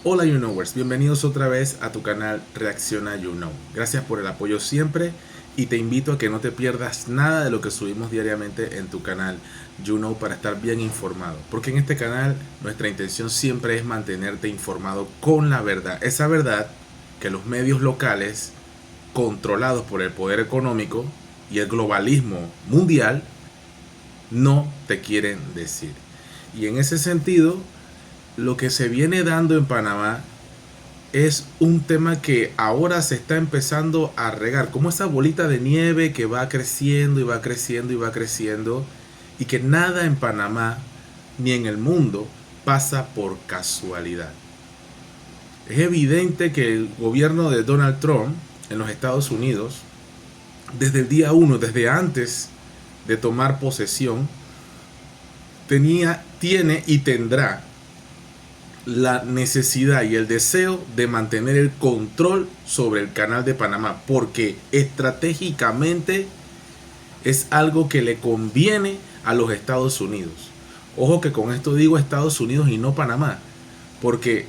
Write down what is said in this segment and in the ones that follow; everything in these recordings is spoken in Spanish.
Hola You Knowers, bienvenidos otra vez a tu canal Reacciona You Know. Gracias por el apoyo siempre y te invito a que no te pierdas nada de lo que subimos diariamente en tu canal You Know para estar bien informado. Porque en este canal nuestra intención siempre es mantenerte informado con la verdad. Esa verdad que los medios locales controlados por el poder económico y el globalismo mundial no te quieren decir. Y en ese sentido, lo que se viene dando en Panamá es un tema que ahora se está empezando a regar, como esa bolita de nieve que va creciendo y va creciendo y va creciendo, y que nada en Panamá ni en el mundo pasa por casualidad. Es evidente que el gobierno de Donald Trump en los Estados Unidos, desde el día 1, desde antes de tomar posesión, tiene y tendrá la necesidad y el deseo de mantener el control sobre el canal de Panamá, porque estratégicamente es algo que le conviene a los Estados Unidos. Ojo que con esto digo Estados Unidos y no Panamá, porque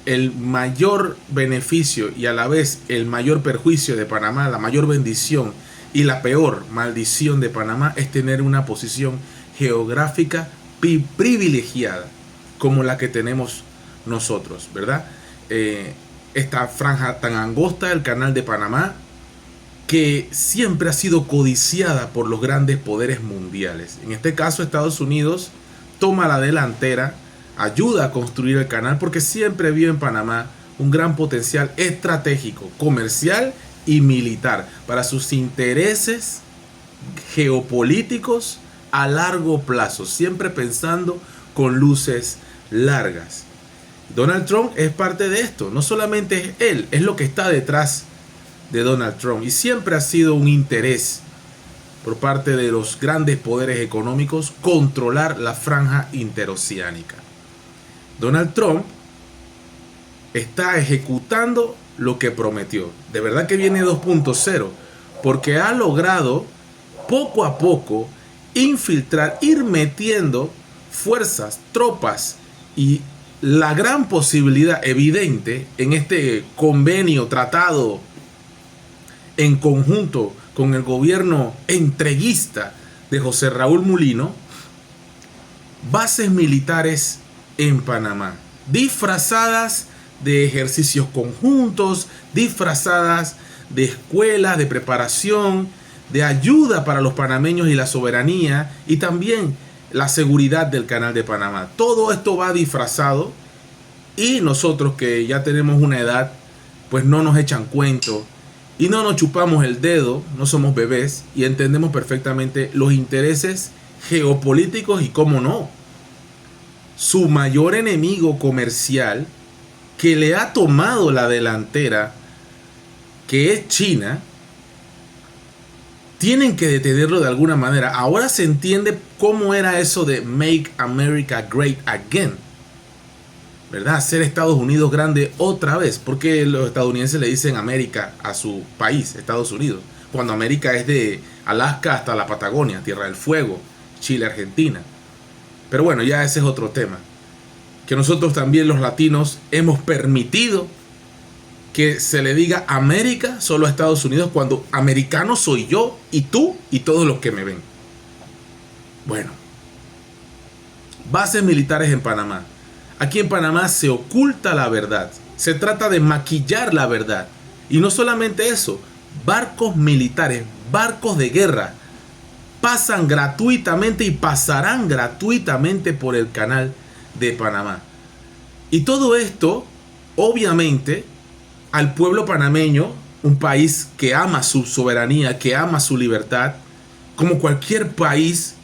el mayor beneficio y a la vez el mayor perjuicio de Panamá, la mayor bendición y la peor maldición de Panamá es tener una posición geográfica privilegiada como la que tenemos nosotros, ¿verdad? Esta franja tan angosta del canal de Panamá, que siempre ha sido codiciada por los grandes poderes mundiales. En este caso, Estados Unidos toma la delantera, ayuda a construir el canal porque siempre vio en Panamá un gran potencial estratégico, comercial y militar para sus intereses geopolíticos a largo plazo, siempre pensando con luces largas. Donald Trump es parte de esto, no solamente es él, es lo que está detrás de Donald Trump, y siempre ha sido un interés por parte de los grandes poderes económicos controlar la franja interoceánica. Donald Trump está ejecutando lo que prometió. De verdad que viene 2.0, porque ha logrado poco a poco infiltrar, ir metiendo fuerzas, tropas y la gran posibilidad evidente en este convenio, tratado en conjunto con el gobierno entreguista de José Raúl Mulino, bases militares en Panamá, disfrazadas de ejercicios conjuntos, disfrazadas de escuelas de preparación, de ayuda para los panameños y la soberanía, y también la seguridad del canal de Panamá. Todo esto va disfrazado, y nosotros que ya tenemos una edad, pues no nos echan cuento y no nos chupamos el dedo, no somos bebés y entendemos perfectamente los intereses geopolíticos y, cómo no, su mayor enemigo comercial que le ha tomado la delantera, que es China. Tienen que detenerlo de alguna manera. Ahora se entiende cómo era eso de Make America Great Again, ¿verdad? Hacer Estados Unidos grande otra vez. Porque los estadounidenses le dicen América a su país, Estados Unidos, cuando América es de Alaska hasta la Patagonia, Tierra del Fuego, Chile, Argentina. Pero bueno, ya ese es otro tema. Que nosotros también los latinos hemos permitido que se le diga América solo a Estados Unidos, cuando americano soy yo y tú y todos los que me ven. Bueno, bases militares en Panamá. Aquí en Panamá se oculta la verdad. Se trata de maquillar la verdad. Y no solamente eso, barcos militares, barcos de guerra, pasan gratuitamente y pasarán gratuitamente por el canal de Panamá. Y todo esto, obviamente, al pueblo panameño, un país que ama su soberanía, que ama su libertad, como cualquier país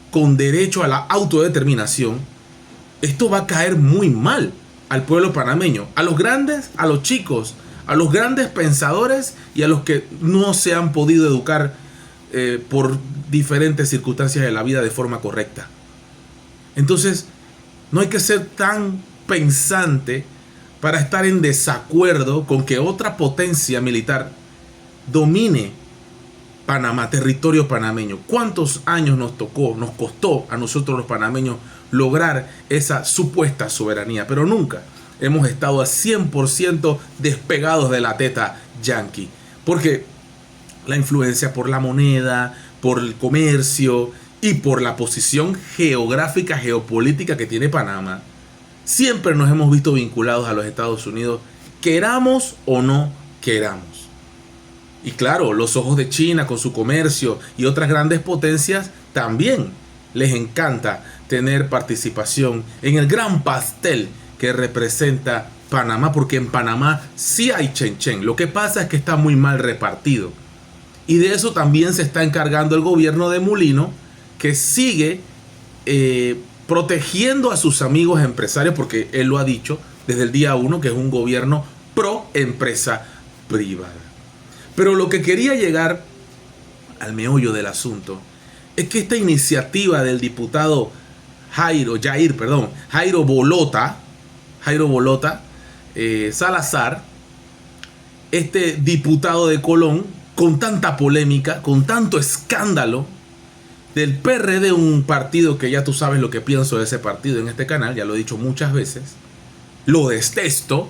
con derecho a la autodeterminación, esto va a caer muy mal al pueblo panameño, a los grandes, a los chicos, a los grandes pensadores y a los que no se han podido educar por diferentes circunstancias de la vida de forma correcta. Entonces, no hay que ser tan pensante para estar en desacuerdo con que otra potencia militar domine Panamá, territorio panameño. ¿Cuántos años nos costó a nosotros los panameños lograr esa supuesta soberanía? Pero nunca. hemos estado a 100% despegados de la teta yankee. Porque la influencia por la moneda, por el comercio y por la posición geográfica, geopolítica que tiene Panamá, siempre nos hemos visto vinculados a los Estados Unidos, queramos o no queramos. Y claro, los ojos de China con su comercio y otras grandes potencias también les encanta tener participación en el gran pastel que representa Panamá, porque en Panamá sí hay chen-chen. Lo que pasa es que está muy mal repartido. Y de eso también se está encargando el gobierno de Mulino, que sigue protegiendo a sus amigos empresarios, porque él lo ha dicho desde el día 1, que es un gobierno pro empresa privada. Pero lo que quería llegar al meollo del asunto es que esta iniciativa del diputado Jairo Bolota Salazar, este diputado de Colón, con tanta polémica, con tanto escándalo, del PRD, un partido que ya tú sabes lo que pienso de ese partido en este canal, ya lo he dicho muchas veces, lo detesto,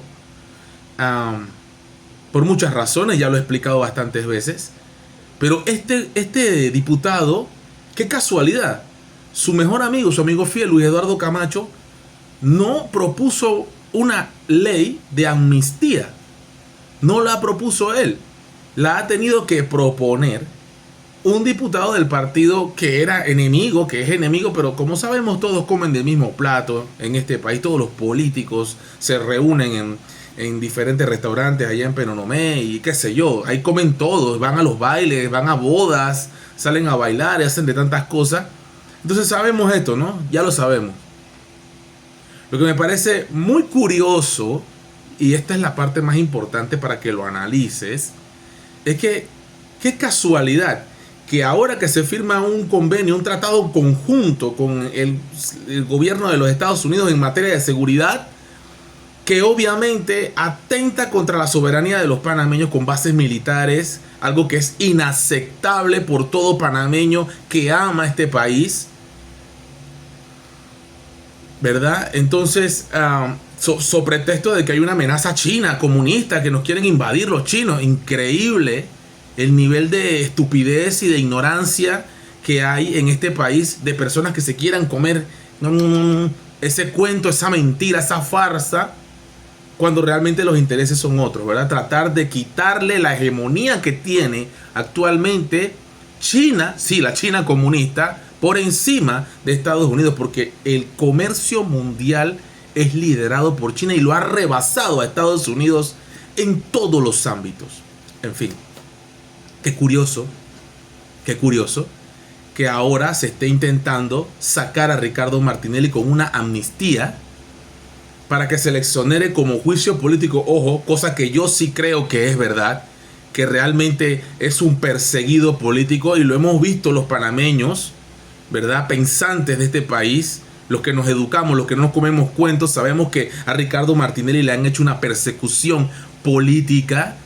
por muchas razones, ya lo he explicado bastantes veces, pero este diputado, qué casualidad, su mejor amigo, su amigo fiel, Luis Eduardo Camacho, no propuso una ley de amnistía, no la propuso él, la ha tenido que proponer un diputado del partido que era enemigo, que es enemigo, pero como sabemos todos comen del mismo plato en este país, todos los políticos se reúnen en diferentes restaurantes allá en Penonomé y qué sé yo, ahí comen todos, van a los bailes, van a bodas, salen a bailar y hacen de tantas cosas. Entonces sabemos esto, ¿no? Ya lo sabemos. Lo que me parece muy curioso, y esta es la parte más importante para que lo analices, es que qué casualidad que ahora que se firma un convenio, un tratado conjunto con el gobierno de los Estados Unidos en materia de seguridad, que obviamente atenta contra la soberanía de los panameños con bases militares, algo que es inaceptable por todo panameño que ama este país, ¿verdad? Entonces, so pretexto de que hay una amenaza china, comunista, que nos quieren invadir los chinos, increíble el nivel de estupidez y de ignorancia que hay en este país de personas que se quieran comer ese cuento, esa mentira, esa farsa, cuando realmente los intereses son otros, ¿verdad? Tratar de quitarle la hegemonía que tiene actualmente China, sí, la China comunista, por encima de Estados Unidos, porque el comercio mundial es liderado por China y lo ha rebasado a Estados Unidos en todos los ámbitos. En fin, qué curioso que ahora se esté intentando sacar a Ricardo Martinelli con una amnistía para que se le exonere como juicio político. Ojo, cosa que yo sí creo que es verdad, que realmente es un perseguido político, y lo hemos visto los panameños, ¿verdad? Pensantes de este país, los que nos educamos, los que no nos comemos cuentos, sabemos que a Ricardo Martinelli le han hecho una persecución política,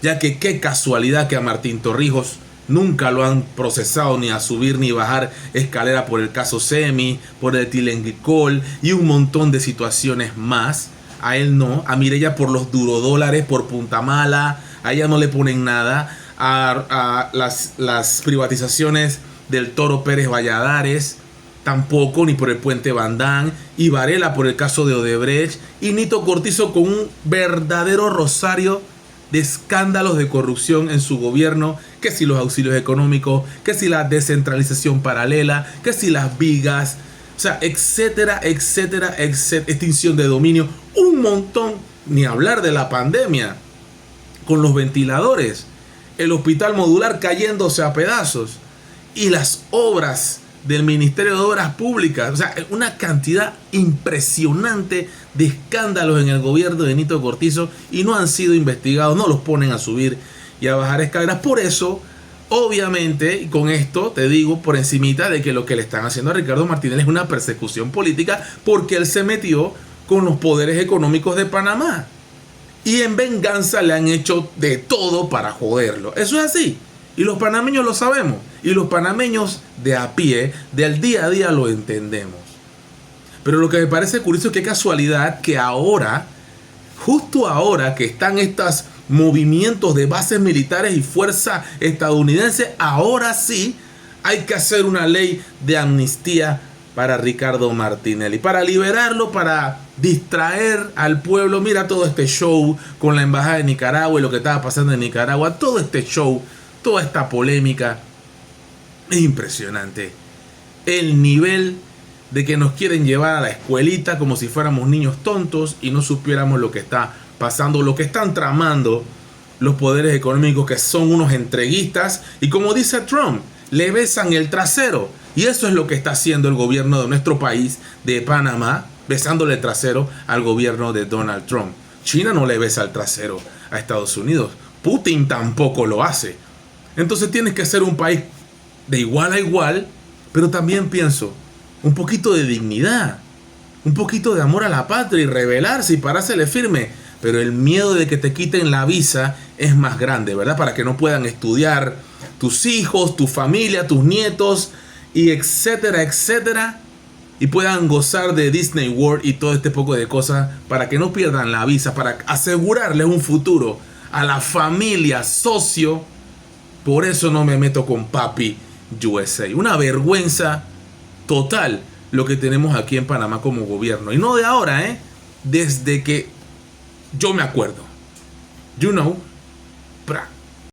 ya que qué casualidad que a Martín Torrijos nunca lo han procesado ni a subir ni bajar escalera por el caso Semi, por el etilenglicol y un montón de situaciones más. A él no, a Mireya por los durodólares, por Punta Mala, a ella no le ponen nada, a las privatizaciones del Toro Pérez Valladares tampoco, ni por el puente Bandán, y Varela por el caso de Odebrecht, y Nito Cortizo con un verdadero rosario de escándalos de corrupción en su gobierno, que si los auxilios económicos, que si la descentralización paralela, que si las vigas, o sea, etcétera, etcétera, etcétera, extinción de dominio, un montón, ni hablar de la pandemia, con los ventiladores, el hospital modular cayéndose a pedazos, y las obras del Ministerio de Obras Públicas, o sea, una cantidad impresionante de escándalos en el gobierno de Nito Cortizo, y no han sido investigados, no los ponen a subir y a bajar escaleras. Por eso, obviamente, y con esto te digo por encimita de que lo que le están haciendo a Ricardo Martinelli es una persecución política, porque él se metió con los poderes económicos de Panamá, y en venganza le han hecho de todo para joderlo. Eso es así. Y los panameños lo sabemos. Y los panameños de a pie, del día a día, lo entendemos. Pero lo que me parece curioso es qué casualidad que ahora justo ahora que están estos movimientos de bases militares y fuerza estadounidense, ahora sí hay que hacer una ley de amnistía para Ricardo Martinelli, para liberarlo, para distraer al pueblo. Mira todo este show con la embajada de Nicaragua y lo que estaba pasando en Nicaragua, todo este show, toda esta polémica. Es impresionante el nivel de que nos quieren llevar a la escuelita como si fuéramos niños tontos y no supiéramos lo que está pasando, lo que están tramando los poderes económicos, que son unos entreguistas, y como dice Trump, le besan el trasero. Y eso es lo que está haciendo el gobierno de nuestro país, de Panamá, besándole el trasero al gobierno de Donald Trump. China no le besa el trasero a Estados Unidos. Putin tampoco lo hace. Entonces tienes que ser un país de igual a igual, pero también pienso, un poquito de dignidad, un poquito de amor a la patria y rebelarse y parársele firme. Pero el miedo de que te quiten la visa es más grande, ¿verdad? Para que no puedan estudiar tus hijos, tu familia, tus nietos, y etcétera, etcétera, y puedan gozar de Disney World y todo este poco de cosas, para que no pierdan la visa, para asegurarles un futuro a la familia, socio. Por eso no me meto con papi USA. Una vergüenza total lo que tenemos aquí en Panamá como gobierno. Y no de ahora, desde que yo me acuerdo. You know,